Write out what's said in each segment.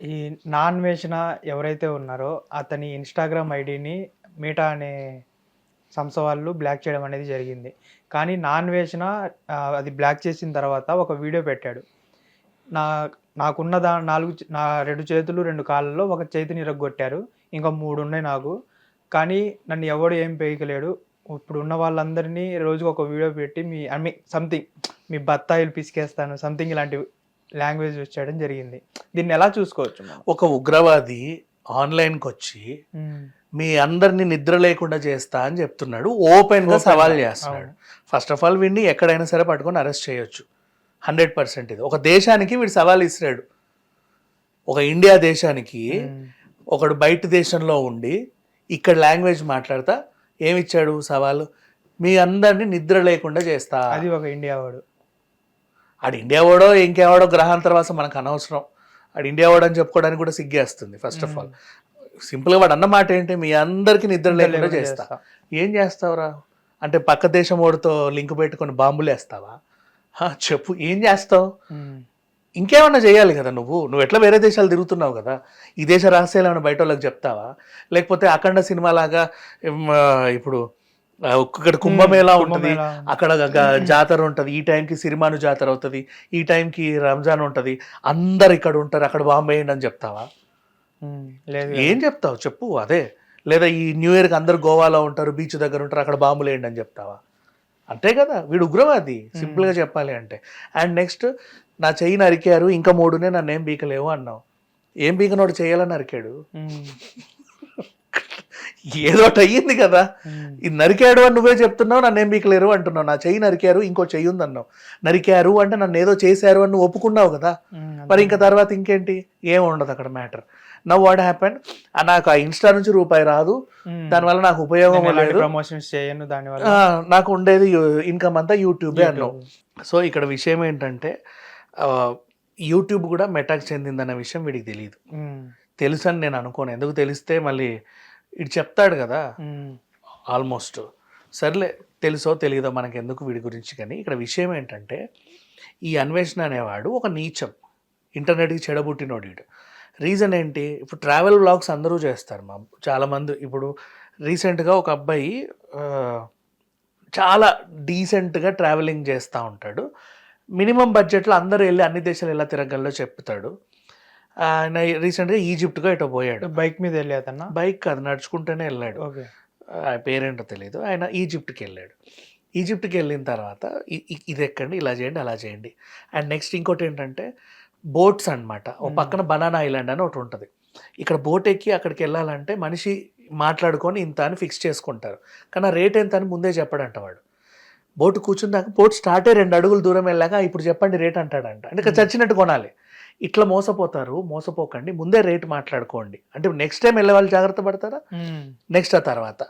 ఈ నాన్ వేషన ఎవరైతే ఉన్నారో అతని ఇన్‌స్టాగ్రామ్ ఐడీని మీటా అనే సంస్థ వాళ్ళు బ్లాక్ చేయడం అనేది జరిగింది. కానీ నాన్ వేషన అది బ్లాక్ చేసిన తర్వాత ఒక వీడియో పెట్టాడు. నా నాకున్న 4 2 చేతులు, 2 కాళ్ళలో ఒక చేతిని ఇరగ్గొట్టారు. ఇంకా 3 ఉన్నాయి నాకు. కానీ నన్ను ఎవడు ఏం పీకలేడు. ఇప్పుడున్న వాళ్ళందరినీ రోజుకొక ఒక వీడియో పెట్టి మీ ఐ మీన్ సంథింగ్ మీ బత్తాయిలు పిసికేస్తాను సంథింగ్ ఇలాంటి లాంగ్వేజ్ యూజ్ చేయడం జరిగింది. దీన్ని ఎలా చూసుకోవచ్చు మనం? ఒక ఉగ్రవాది ఆన్లైన్కి వచ్చి మీ అందరిని నిద్ర లేకుండా చేస్తా అని చెప్తున్నాడు. ఓపెన్ గా సవాల్ చేస్తున్నాడు. ఫస్ట్ ఆఫ్ ఆల్ వీడిని ఎక్కడైనా సరే పట్టుకొని అరెస్ట్ చేయొచ్చు. 100% ఇది. ఒక దేశానికి వీడు సవాల్ ఇస్తున్నాడు. ఒక ఇండియా దేశానికి ఒకడు బయట దేశంలో ఉండి ఇక్కడ లాంగ్వేజ్ మాట్లాడతా ఏమిచ్చాడు సవాలు? మీ అందరిని నిద్ర లేకుండా చేస్తా. అది ఒక ఇండియా వాడు. ఆడు ఇండియా వాడో ఇంకెవడో గ్రహాంతరవాసం మనకు అనవసరం. ఆడు ఇండియా వాడు అని చెప్పుకోవడానికి కూడా సిగ్గేస్తుంది. ఫస్ట్ ఆఫ్ ఆల్ సింపుల్గా వాడు అన్నమాట ఏంటి? మీ అందరికి నిద్ర లేకుండా చేస్తా. ఏం చేస్తావురా అంటే పక్క దేశం వాడితో లింక్ పెట్టుకొని బాంబులు వేస్తావా? చెప్పు ఏం చేస్తావు? ఇంకేమన్నా చేయాలి కదా. నువ్వు ఎట్లా వేరే దేశాలు తిరుగుతున్నావు కదా. ఈ దేశ రహస్యాలు ఏమైనా బయట వాళ్ళకి చెప్తావా? లేకపోతే అఖండ సినిమా లాగా ఇప్పుడు ఇక్కడ కుంభమేళా ఉంటుంది, అక్కడ జాతర ఉంటుంది, ఈ టైంకి సిరిమాను జాతర అవుతుంది, ఈ టైంకి రంజాన్ ఉంటుంది, అందరు ఇక్కడ ఉంటారు, అక్కడ బాంబు వేయండి అని చెప్తావా? ఏం చెప్తావు చెప్పు. అదే లేదా ఈ న్యూ ఇయర్కి అందరు గోవాలో ఉంటారు, బీచ్ దగ్గర ఉంటారు, అక్కడ బాంబులు వేయండి అని చెప్తావా? అంతే కదా. వీడు ఉగ్రవాది సింపుల్గా చెప్పాలి అంటే. అండ్ నెక్స్ట్ నా చెయ్యి నరికారు ఇంకా 3 నన్ను ఏం బీకలేవు అన్నావు. ఏం బీకనోడు చేయాలని నరికాడు. ఏదో ఒకటి అయ్యింది కదా. ఇది నరికాడు అని నువ్వే చెప్తున్నావు, నన్ను ఏం బీకలేరు అంటున్నావు. నా చెయ్యి నరికారు ఇంకో చెయ్యి ఉంది అన్నావు. నరికారు అంటే నన్ను ఏదో చేశారు అని నువ్వు ఒప్పుకున్నావు కదా. మరి ఇంకా తర్వాత ఇంకేంటి? ఏం ఉండదు అక్కడ మ్యాటర్. Now what happen? నాకు ఆ ఇన్స్టా నుంచి రూపాయి రాదు, దానివల్ల నాకు ఉపయోగం లేదు, ప్రమోషన్స్ చేయను, దానివల్ల నాకు ఉండేది ఇన్కమ్ అంతా యూట్యూబే అన్నావు. సో ఇక్కడ విషయం ఏంటంటే యూట్యూబ్ కూడా మెటాకు చెందిందన్న విషయం వీడికి తెలియదు. తెలుసు అని నేను అనుకోను. ఎందుకు తెలిస్తే మళ్ళీ ఇటు చెప్తాడు కదా ఆల్మోస్ట్. సర్లే తెలుసో తెలియదో మనకి ఎందుకు వీడి గురించి. కానీ ఇక్కడ విషయం ఏంటంటే ఈ అన్వేషణ అనేవాడు ఒక నీచం, ఇంటర్నెట్కి చెడబుట్టినోడు వీడు. రీజన్ ఏంటి? ఇప్పుడు ట్రావెల్ వ్లాగ్స్ అందరూ చేస్తారు చాలామంది. ఇప్పుడు రీసెంట్గా ఒక అబ్బాయి చాలా డీసెంట్గా ట్రావెలింగ్ చేస్తూ ఉంటాడు. మినిమం బడ్జెట్లో అందరూ వెళ్ళి అన్ని దేశాలు ఎలా తిరగల్లో చెప్తాడు. ఆయన రీసెంట్గా ఈజిప్ట్గా ఇటో పోయాడు. బైక్ మీద వెళ్ళి అతను బైక్ కాదు నడుచుకుంటూనే వెళ్ళాడు. పేరేంటో తెలియదు. ఆయన ఈజిప్ట్కి వెళ్ళాడు. ఈజిప్ట్కి వెళ్ళిన తర్వాత ఇది ఎక్కండి, ఇలా చేయండి, అలా చేయండి. అండ్ నెక్స్ట్ ఇంకోటి ఏంటంటే బోట్స్ అనమాట. ఒక పక్కన బనానా ఐలాండ్ అని ఒకటి ఉంటుంది. ఇక్కడ బోట్ ఎక్కి అక్కడికి వెళ్ళాలంటే మనిషి మాట్లాడుకొని ఇంత అని ఫిక్స్ చేసుకుంటారు. కానీ ఆ రేట్ ఎంత అని ముందే చెప్పడంట వాడు. బోట్ కూర్చుందాక బోట్ స్టార్టే 2 అడుగులు దూరం వెళ్ళాక ఇప్పుడు చెప్పండి రేట్ అంటాడంట. అంటే చచ్చినట్టు కొనాలి. ఇట్లా మోసపోతారు. మోసపోకండి, ముందే రేట్ మాట్లాడుకోండి. అంటే నెక్స్ట్ టైం వెళ్ళే వాళ్ళు జాగ్రత్త పడతారా? నెక్స్ట్ ఆ తర్వాత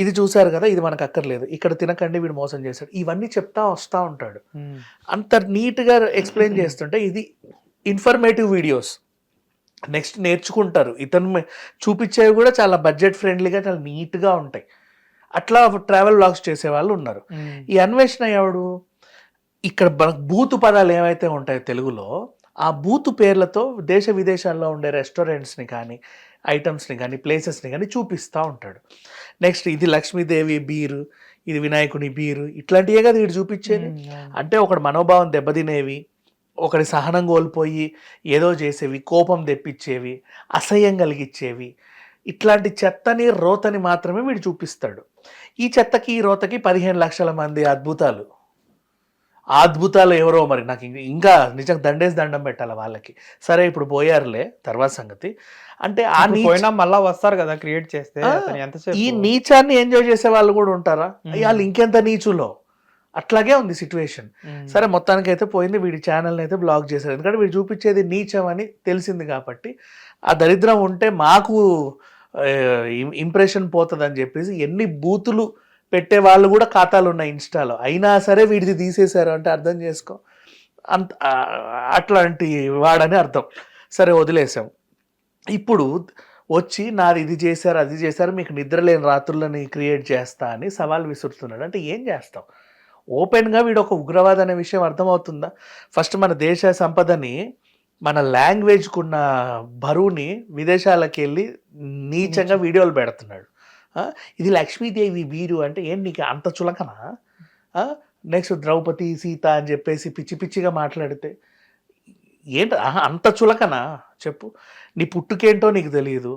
ఇది చూసారు కదా, ఇది మనకు అక్కర్లేదు, ఇక్కడ తినకండి, వీడు మోసం చేశాడు, ఇవన్నీ చెప్తా వస్తూ ఉంటాడు. అంత నీట్గా ఎక్స్ప్లెయిన్ చేస్తుంటే ఇది ఇన్ఫర్మేటివ్ వీడియోస్. నెక్స్ట్ నేర్చుకుంటారు. ఇతను చూపించేవి కూడా చాలా బడ్జెట్ ఫ్రెండ్లీగా చాలా నీట్గా ఉంటాయి. అట్లా ట్రావెల్ వ్లాగ్స్ చేసే వాళ్ళు ఉన్నారు. ఈ అన్వేషణ ఎవడు? ఇక్కడ బూతు పదాలు ఏవైతే ఉంటాయో తెలుగులో, ఆ బూతు పేర్లతో దేశ విదేశాల్లో ఉండే రెస్టారెంట్స్ని కానీ ఐటమ్స్ని కానీ ప్లేసెస్ని కానీ చూపిస్తూ ఉంటాడు. నెక్స్ట్ ఇది లక్ష్మీదేవి బీరు, ఇది వినాయకుని బీరు, ఇట్లాంటివే కదా వీడు చూపించేది. అంటే ఒకటి మనోభావం దెబ్బతినేవి, ఒకటి సహనం కోల్పోయి ఏదో చేసేవి, కోపం తెప్పించేవి, అసహ్యం కలిగించేవి, ఇట్లాంటి చెత్తని రోతని మాత్రమే వీడు చూపిస్తాడు. ఈ చెత్తకి ఈ రోతకి 15 లక్షల మంది అద్భుతాలు. ఆ అద్భుతాలు ఎవరో మరి నాకు ఇంకా నిజంగా దండం పెట్టాలి వాళ్ళకి. సరే ఇప్పుడు పోయారులే, తర్వాత సంగతి. అంటే ఆ పోయినా మళ్ళా వస్తారు కదా క్రియేట్ చేస్తే. ఈ నీచాన్ని ఎంజాయ్ చేసే వాళ్ళు కూడా ఉంటారా? వాళ్ళు ఇంకెంత నీచులో. అట్లాగే ఉంది సిచ్యువేషన్. సరే మొత్తానికైతే పోయింది. వీడి ఛానల్ని అయితే బ్లాక్ చేశారు. ఎందుకంటే వీడు చూపించేది నీచం అని తెలిసింది కాబట్టి. ఆ దరిద్రం ఉంటే మాకు ఇంప్రెషన్ పోతుంది అని చెప్పేసి ఎన్ని బూతులు పెట్టే వాళ్ళు కూడా ఖాతాలు ఉన్నాయి ఇన్స్టాలో. అయినా సరే వీడిది తీసేశారు అంటే అర్థం చేసుకో. అంత అట్లాంటి వాడని అర్థం. సరే వదిలేసాం. ఇప్పుడు వచ్చి నాది ఇది చేశారు, అది చేశారు, మీకు నిద్ర లేని రాత్రులని క్రియేట్ చేస్తా అని సవాల్ విసురుతున్నాడు. అంటే ఏం చేస్తాం? ఓపెన్గా వీడు ఒక ఉగ్రవాది అనే విషయం అర్థమవుతుందా? ఫస్ట్ మన దేశ సంపదని మన లాంగ్వేజ్కున్న బరువుని విదేశాలకు వెళ్ళి నీచంగా వీడియోలు పెడుతున్నాడు. ఇది లక్ష్మీదేవి వీరు అంటే ఏంటి నీకు అంత చులకనా? నెక్స్ట్ ద్రౌపది సీత అని చెప్పేసి పిచ్చి పిచ్చిగా మాట్లాడితే ఏంటి అంత చులకనా చెప్పు? నీ పుట్టుకేంటో నీకు తెలియదు,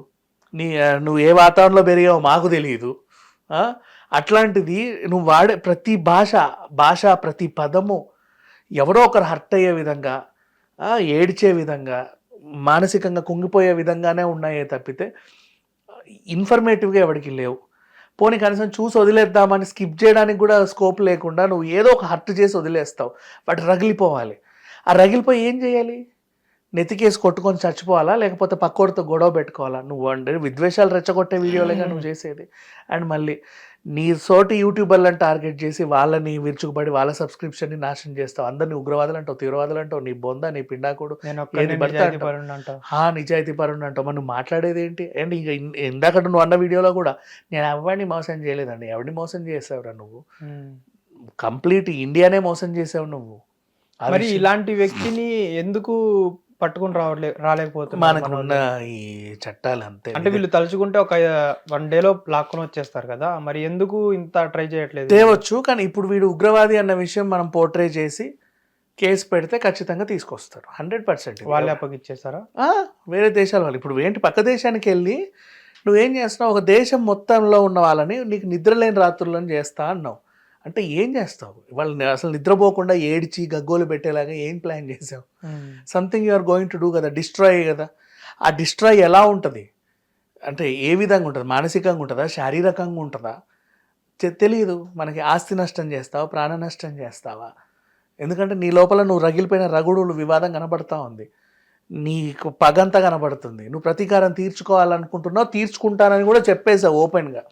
నువ్వు ఏ వాతావరణంలో పెరిగావో మాకు తెలియదు. అట్లాంటిది నువ్వు వాడే ప్రతి భాష ప్రతి పదము ఎవరో ఒకరు హర్ట్ అయ్యే విధంగా, ఏడ్చే విధంగా, మానసికంగా కుంగిపోయే విధంగానే ఉన్నాయే తప్పితే ఇన్ఫర్మేటివ్గా ఎవరికి లేవు. పోనీ కనీసం చూసి వదిలేద్దామని స్కిప్ చేయడానికి కూడా స్కోప్ లేకుండా నువ్వు ఏదో ఒక హర్ట్ చేసి వదిలేస్తావు. వాటి రగిలిపోవాలి. ఆ రగిలిపోయి ఏం చేయాలి? నెతికేసి కొట్టుకొని చచ్చిపోవాలా, లేకపోతే పక్కోడితో గొడవ పెట్టుకోవాలా? నువ్వు అంటే విద్వేషాలు రెచ్చగొట్టే వీడియోలేగా నువ్వు చేసేది. అండ్ మళ్ళీ నీ సోటి యూట్యూబర్లను టార్గెట్ చేసి వాళ్ళని విరుచుకుపడి వాళ్ళ సబ్స్క్రిప్షన్ని నాశనం చేస్తావు. అందరినీ ఉగ్రవాదులు అంటావు, తీవ్రవాదులు అంటావు, నీ బొంద, నీ పిండాకుడు, నిజాయితీ పరుడు అంటావు. మనం మాట్లాడేది ఏంటి? అండ్ ఇంకా ఇందాక నువ్వు అన్న వీడియోలో కూడా నేను ఎవరిని మోసం చేయలేదండి. ఎవరిని మోసం చేసావురా నువ్వు? కంప్లీట్ ఇండియానే మోసం చేసావు నువ్వు. మరి ఇలాంటి వ్యక్తిని ఎందుకు పట్టుకుని రాలేకపోతున్నారు? మనకున్న ఈ చట్టాలు అంతే. అంటే వీళ్ళు తలుచుకుంటే ఒక 1 డేలో లాక్కొని వచ్చేస్తారు కదా, మరి ఎందుకు ఇంత ట్రై చేయట్లేదు? తేవచ్చు, కానీ ఇప్పుడు వీడు ఉగ్రవాది అన్న విషయం మనం పోర్ట్రే చేసి కేసు పెడితే ఖచ్చితంగా తీసుకొస్తారు 100%. వాళ్ళే అప్పగిచ్చేస్తారా? వేరే దేశాల వాళ్ళు. ఇప్పుడు ఏంటి, పక్క దేశానికి వెళ్ళి నువ్వేం చేస్తున్నావు? ఒక దేశం మొత్తంలో ఉన్న వాళ్ళని నీకు నిద్రలేని రాత్రులను చేస్తా అన్నావు. అంటే ఏం చేస్తావు? వాళ్ళని అసలు నిద్రపోకుండా ఏడ్చి గగ్గోలు పెట్టేలాగా ఏం ప్లాన్ చేసావు? Something you are going to do కదా, డిస్ట్రాయ్ కదా. ఆ డిస్ట్రాయ్ ఎలా ఉంటుంది అంటే ఏ విధంగా ఉంటుంది? మానసికంగా ఉంటుందా, శారీరకంగా ఉంటుందా తెలియదు మనకి. ఆస్తి నష్టం చేస్తావా, ప్రాణ నష్టం చేస్తావా? ఎందుకంటే నీ లోపల నువ్వు రగిలిపోయిన రగుడులు వివాదం కనబడతా ఉంది, నీకు పగంతా కనబడుతుంది. నువ్వు ప్రతీకారం తీర్చుకోవాలనుకుంటున్నావు, తీర్చుకుంటానని కూడా చెప్పేసావు ఓపెన్గా.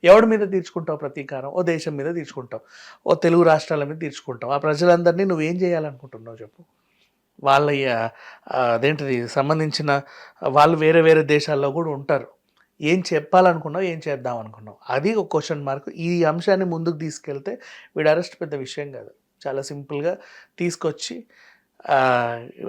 ఎవడి మీద తీర్చుకుంటావు ప్రతీకారం? ఓ దేశం మీద తీర్చుకుంటావు, ఓ తెలుగు రాష్ట్రాల మీద తీర్చుకుంటావు. ఆ ప్రజలందరినీ నువ్వేం చేయాలనుకుంటున్నావు చెప్పు? వాళ్ళ అదేంటిది సంబంధించిన వాళ్ళు వేరే వేరే దేశాల్లో కూడా ఉంటారు. ఏం చెప్పాలనుకున్నావు, ఏం చేద్దాం అనుకున్నావు? అది ఒక క్వశ్చన్ మార్క్. ఈ అంశాన్ని ముందుకు తీసుకెళ్తే వీడు అరెస్ట్ పెద్ద విషయం కాదు, చాలా సింపుల్గా తీసుకొచ్చి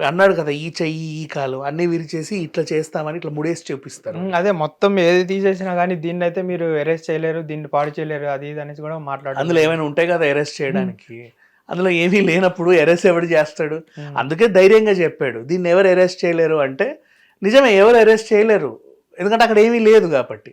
అన్నాడు కదా, ఈ చెయ్యి ఈ కాలు అన్నీ విరిచేసి ఇట్లా చేస్తామని ఇట్లా ముడేసి చూపిస్తారు. అదే మొత్తం ఏది తీసేసినా కానీ దీన్ని అయితే మీరు అరెస్ట్ చేయలేరు, దీన్ని పాడు చేయలేరు, అది ఇది అనేసి కూడా మాట్లాడారు. అందులో ఏమైనా ఉంటాయి కదా అరెస్ట్ చేయడానికి? అందులో ఏమీ లేనప్పుడు అరెస్ట్ ఎవడు చేస్తాడు? అందుకే ధైర్యంగా చెప్పాడు దీన్ని ఎవరు అరెస్ట్ చేయలేరు అంటే. నిజమే, ఎవరు అరెస్ట్ చేయలేరు, ఎందుకంటే అక్కడ ఏమీ లేదు కాబట్టి.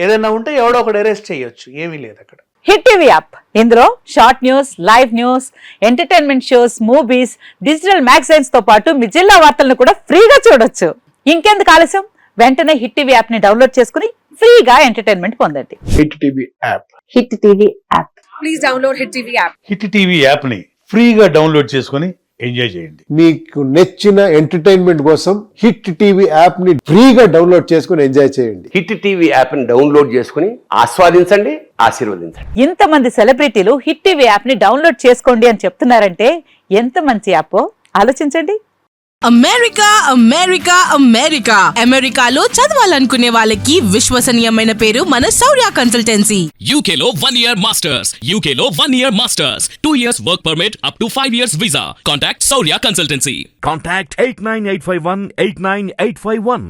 ఏదైనా ఉంటే ఎవడో ఒకడు అరెస్ట్ చేయొచ్చు, ఏమీ లేదు అక్కడ. హిట్ టీవీ యాప్, ఇందులో short news, live news, entertainment shows, movies, digital magazines తో పాటు మీ జిల్లా వార్తలను కూడా ఫ్రీగా చూడొచ్చు. ఇంకెందుకు ఆలస్యం, వెంటనే హిట్ టీవీ యాప్ ని డౌన్లోడ్ చేసుకుని ఫ్రీగా ఎంటర్టైన్మెంట్ పొందండి. Hit TV app. Hit TV app. Please download hit TV app. Hit TV app ని ఫ్రీగా డౌన్లోడ్ చేసుకుని ఎంజాయ్ చేయండి. మీకు నచ్చిన ఎంటర్టైన్మెంట్ కోసం హిట్ టీవీ యాప్ ని ఫ్రీగా డౌన్లోడ్ చేసుకుని ఎంజాయ్ చేయండి. హిట్ టీవీ యాప్ ని డౌన్లోడ్ చేసుకుని ఆస్వాదించండి, ఆశీర్వదించండి. ఇంతమంది సెలబ్రిటీలు హిట్ టీవీ యాప్ ని డౌన్లోడ్ చేసుకోండి అని చెప్తున్నారంటే ఎంత మంచి యాప్ ఆలోచించండి. అమెరికా అమెరికా అమెరికా అమెరికాలో చదవాలనుకునే వాళ్ళకి విశ్వసనీయమైన పేరు మన శౌర్య కన్సల్టెన్సీ. UK లో 1 year masters. UK లో 1 year masters. 2 years work permit up to 5 years visa. Contact Saurya Consultancy. Contact 89851 89851.